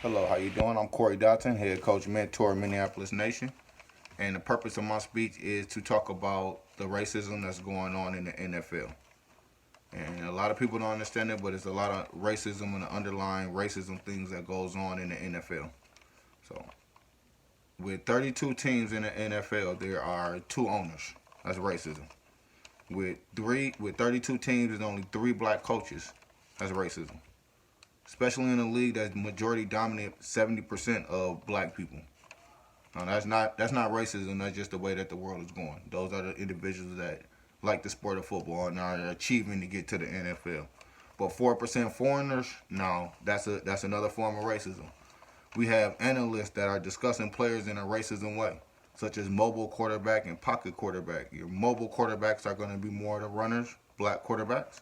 Hello, how you doing? I'm Corey Dotson, head coach, mentor, Minneapolis Nation, and the purpose of my speech is to talk about the racism that's going on in the NFL. And a lot of people don't understand it, but it's a lot of racism and the underlying racism things that goes on in the NFL. So, with 32 teams in the NFL, there are two owners. That's racism. With 32 teams, there's only three black coaches. That's racism. Especially in a league that's majority dominant, 70% of black people. No, that's not racism. That's just the way that the world is going. Those are the individuals that like the sport of football and are achieving to get to the NFL. But 4% foreigners, no, that's another form of racism. We have analysts that are discussing players in a racism way, such as mobile quarterback and pocket quarterback. Your mobile quarterbacks are going to be more the runners, black quarterbacks,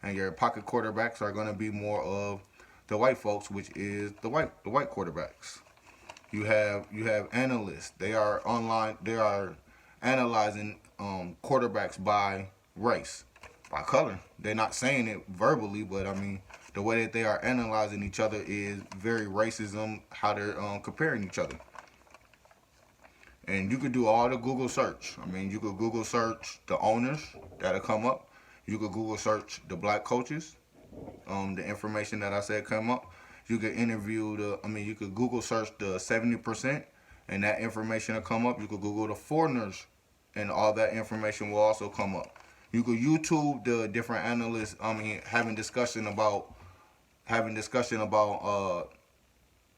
and your pocket quarterbacks are going to be more of the white folks, which is the white quarterbacks. You have analysts. They are online. They are analyzing quarterbacks by race, by color. They're not saying it verbally, but I mean the way that they are analyzing each other is very racism. How they're comparing each other, and you could do all the Google search. I mean, you could Google search the owners that'll come up. You could Google search the black coaches. The information that I said come up. You could interview you could Google search the 70%, and that information will come up. You could Google the foreigners, and all that information will also come up. You could YouTube the different analysts. Having discussion about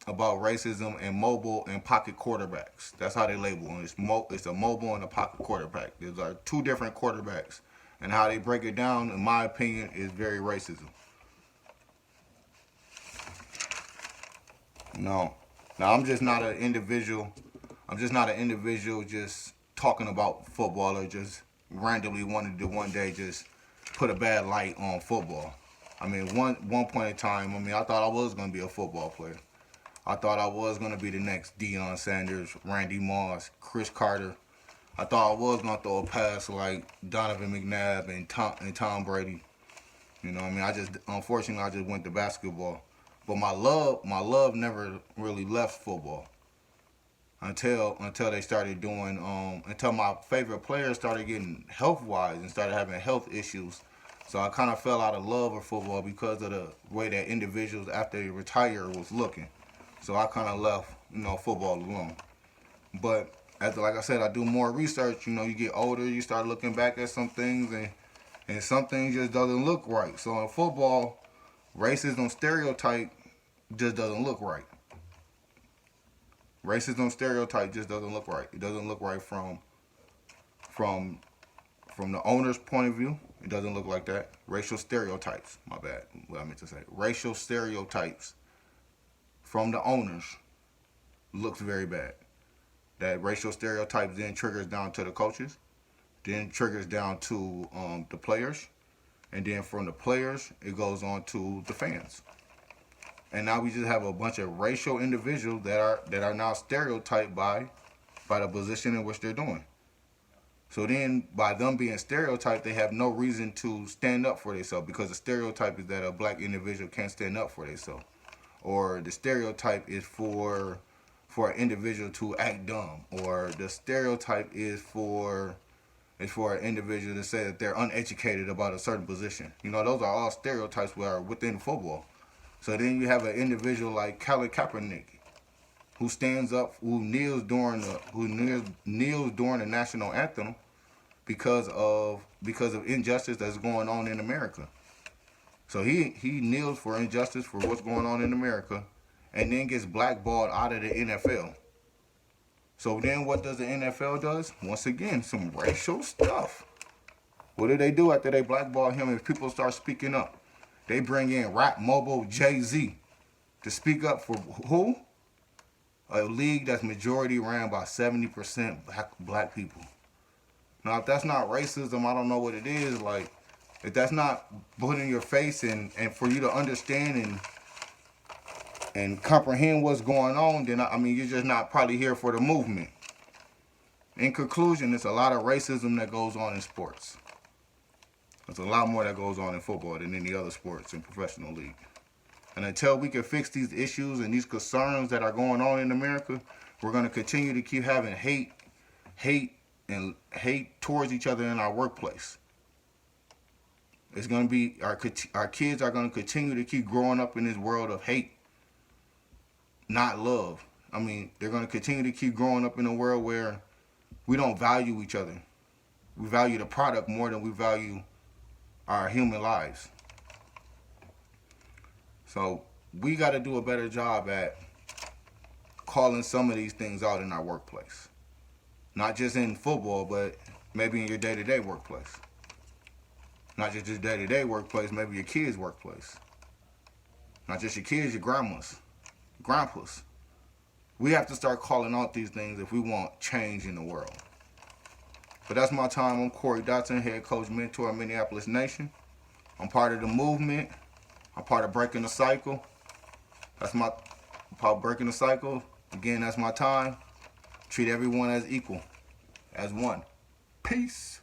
racism and mobile and pocket quarterbacks. That's how they label them. It's a mobile and a pocket quarterback. These are two different quarterbacks, and how they break it down, in my opinion, is very racism. No. Now I'm just not an individual. I'm just not an individual just talking about football or just randomly wanted to one day just put a bad light on football. I mean, one point in time, I mean, I thought I was gonna be a football player. I thought I was gonna be the next Deion Sanders, Randy Moss, Chris Carter. I thought I was gonna throw a pass like Donovan McNabb and Tom Brady. You know, what I mean, unfortunately I just went to basketball. But my love never really left football until they started doing until my favorite players started getting health wise and started having health issues. So I kind of fell out of love with football because of the way that individuals after they retire was looking. So I kind of left football alone. But as like I said, I do more research. You get older, you start looking back at some things, and some things just doesn't look right. So in football, racism stereotype just doesn't look right. Racism stereotype just doesn't look right. It doesn't look right from from the owner's point of view. It doesn't look like that. Racial stereotypes, my bad, what I meant to say. Racial stereotypes from the owners looks very bad. That racial stereotypes then triggers down to the coaches, then triggers down to the players, and then from the players it goes on to the fans. And now we just have a bunch of racial individuals that are now stereotyped by the position in which they're doing. So then, by them being stereotyped, they have no reason to stand up for themselves because the stereotype is that a black individual can't stand up for themselves, or the stereotype is for an individual to act dumb, or the stereotype is for an individual to say that they're uneducated about a certain position. Those are all stereotypes that are within football. So then you have an individual like Colin Kaepernick, who stands up, who kneels during the national anthem because of injustice that's going on in America. So he kneels for injustice for what's going on in America, and then gets blackballed out of the NFL. So then what does the NFL does? Once again, some racial stuff. What do they do after they blackball him if people start speaking up? They bring in rap mogul Jay-Z to speak up for who? A league that's majority ran by 70% black people. Now, if that's not racism, I don't know what it is. Like, if that's not put in your face and for you to understand and comprehend what's going on, then I mean, you're just not probably here for the movement. In conclusion, there's a lot of racism that goes on in sports. There's a lot more that goes on in football than any other sports in professional league. And until we can fix these issues and these concerns that are going on in America, we're going to continue to keep having hate towards each other in our workplace. It's going to be our kids are going to continue to keep growing up in this world of hate, not love. I mean, they're going to continue to keep growing up in a world where we don't value each other. We value the product more than we value our human lives. So we got to do a better job at calling some of these things out in our workplace. Not just in football, but maybe in your day-to-day workplace. Not just your day-to-day workplace, maybe your kids' workplace. Not just your kids, your grandmas, grandpas. We have to start calling out these things if we want change in the world. But that's my time. I'm Corey Dotson, head coach, mentor of Minneapolis Nation. I'm part of the movement. I'm part of Breaking the Cycle. That's my part of Breaking the Cycle. Again, that's my time. Treat everyone as equal, as one. Peace.